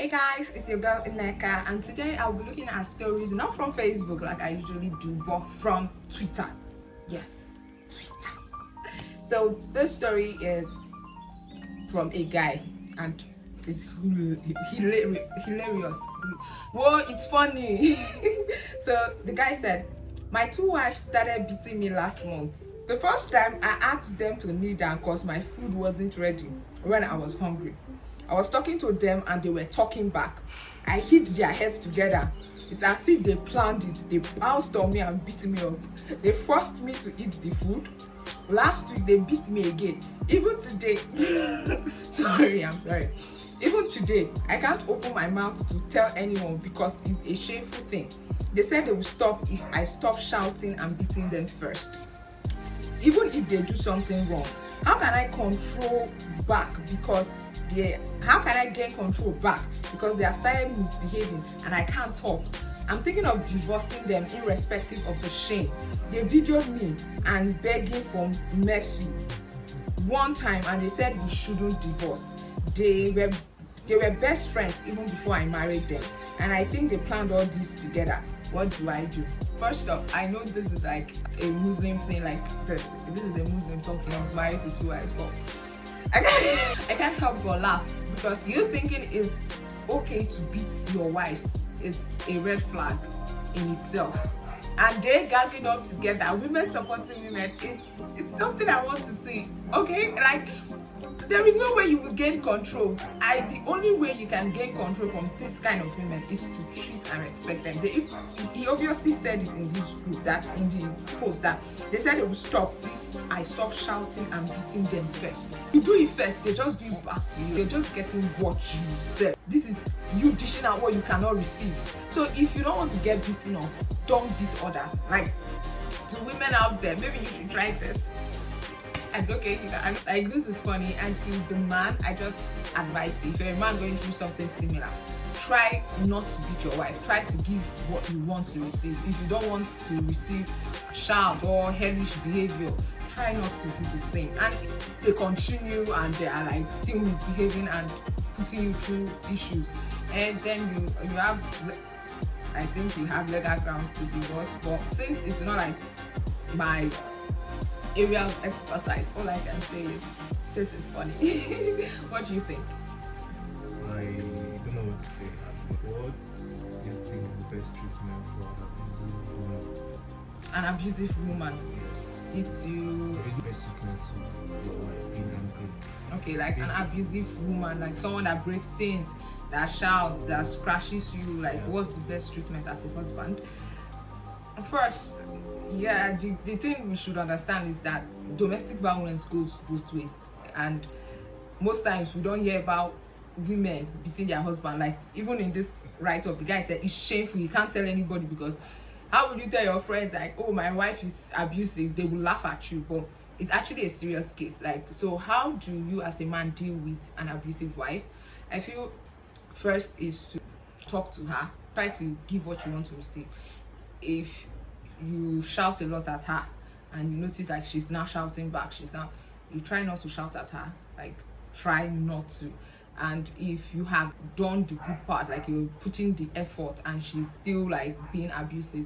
Hey guys, it's your girl Ineka, and today I'll be looking at stories not from Facebook like I usually do, but from Twitter. Yes, Twitter. So this story is from a guy, and it's hilarious. Whoa, it's funny. So the guy said, "My two wives started beating me last month. The first time I asked them to kneel down because my food wasn't ready when I was hungry. I was talking to them and they were talking back. I hit their heads together. It's as if they planned it. They bounced on me and beat me up. They forced me to eat the food. Last week they beat me again. Even today, I'm sorry. Even today, I can't open my mouth to tell anyone because it's a shameful thing. They said they will stop if I stop shouting and beating them first. Even if they do something wrong, how can I control back because how can I gain control back because they have started misbehaving and I can't talk? I'm thinking of divorcing them irrespective of the shame. They videoed me and begging for mercy one time and they said we shouldn't divorce. They were best friends even before I married them, and I think they planned all this together. What do I do?" First off, I know this is like a Muslim thing, like this is a Muslim talking. I'm married to two as well. I can't help but laugh because you thinking it's okay to beat your wives is a red flag in itself. And they gathering up together, women supporting women, it's something I want to see. Okay, like there is no way you will gain control. The only way you can gain control from this kind of women is to treat and respect them. He obviously said it in this group, that in the post, that they said they will stop if I stop shouting and beating them first. You do it first, they just do it back to you. They're just getting what you said. This is you dishing out what you cannot receive. So if you don't want to get beaten up, don't beat others. Like, to women out there, maybe you should try this. And okay, like, this is funny. And to the man, I just advise you, if you're a man going through something similar, try not to beat your wife. Try to give what you want to receive. If you don't want to receive shout or hellish behavior, try not to do the same. And if they continue and they are like still misbehaving and putting you through issues, and then you have, I think you have legal grounds to divorce. But since it's not like my area of exercise, all I can say is this is funny. What do you think? I don't know what to say. What do you think is the best treatment for an abusive woman? An abusive woman hits you. The best treatment to your wife being angry. Okay, like an abusive woman, like someone that breaks things, that shouts, that scratches you. Like, what's the best treatment as a husband? First, the thing we should understand is that domestic violence goes both ways, and most times we don't hear about women beating their husband. Like, even in this write-up, the guy said it's shameful, you can't tell anybody, because how would you tell your friends like, oh, my wife is abusive? They will laugh at you, but it's actually a serious case. Like, so how do you as a man deal with an abusive wife? I feel first is to talk to her, try to give what you want to receive. If you shout a lot at her and you notice like she's now shouting back, you try not to shout at her, like try not to. And if you have done the good part, like you're putting the effort and she's still like being abusive,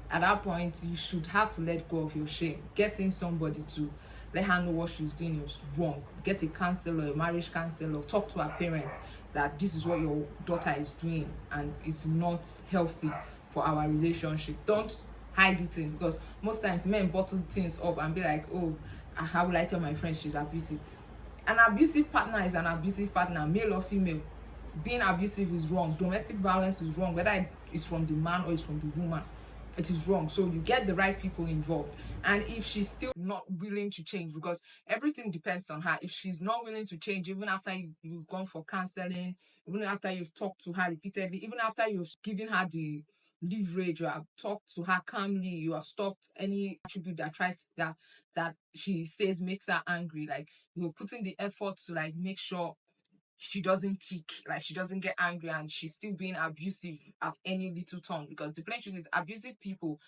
at that point you should have to let go of your shame. Getting somebody to let her know what she's doing is wrong. Get a counselor, a marriage counselor, talk to her parents that this is what your daughter is doing and it's not healthy for our relationship. Don't hide it in, because most times men bottle things up and be like, oh, how will I tell my friends she's abusive? An abusive partner is an abusive partner, male or female. Being abusive is wrong. Domestic violence is wrong, whether it's from the man or it's from the woman. It is wrong. So you get the right people involved. And if she's still not willing to change, because everything depends on her, if she's not willing to change, even after you've gone for counseling, even after you've talked to her repeatedly, even after you've given her the leverage, you have talked to her calmly, you have stopped any attribute that she says makes her angry, like you're putting the effort to like make sure she doesn't tick, like she doesn't get angry, and she's still being abusive at any little turn. Because the plain truth is, abusive people,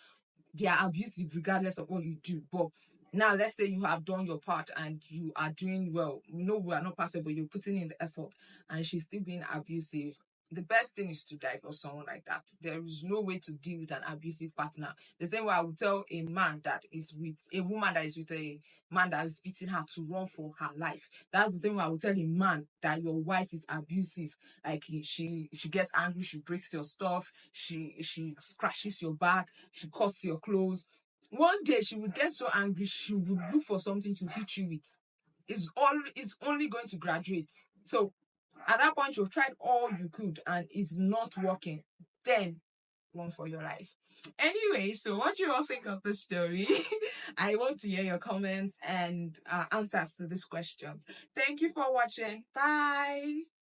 they are abusive regardless of what you do. But now let's say you have done your part and you are doing well. We know we are not perfect, but you're putting in the effort and she's still being abusive. the best thing is to divorce someone like that. There is no way to deal with an abusive partner. The same way I would tell a man that is with a woman that is with a man that is beating her to run for her life. That's the same way I would tell a man that your wife is abusive. Like she gets angry, she breaks your stuff, she scratches your back, she cuts your clothes. One day she would get so angry she would look for something to hit you with. It's only going to graduate. So at that point, you've tried all you could and it's not working. Then run for your life. Anyway, so what do you all think of this story? I want to hear your comments and answers to these questions. Thank you for watching. Bye.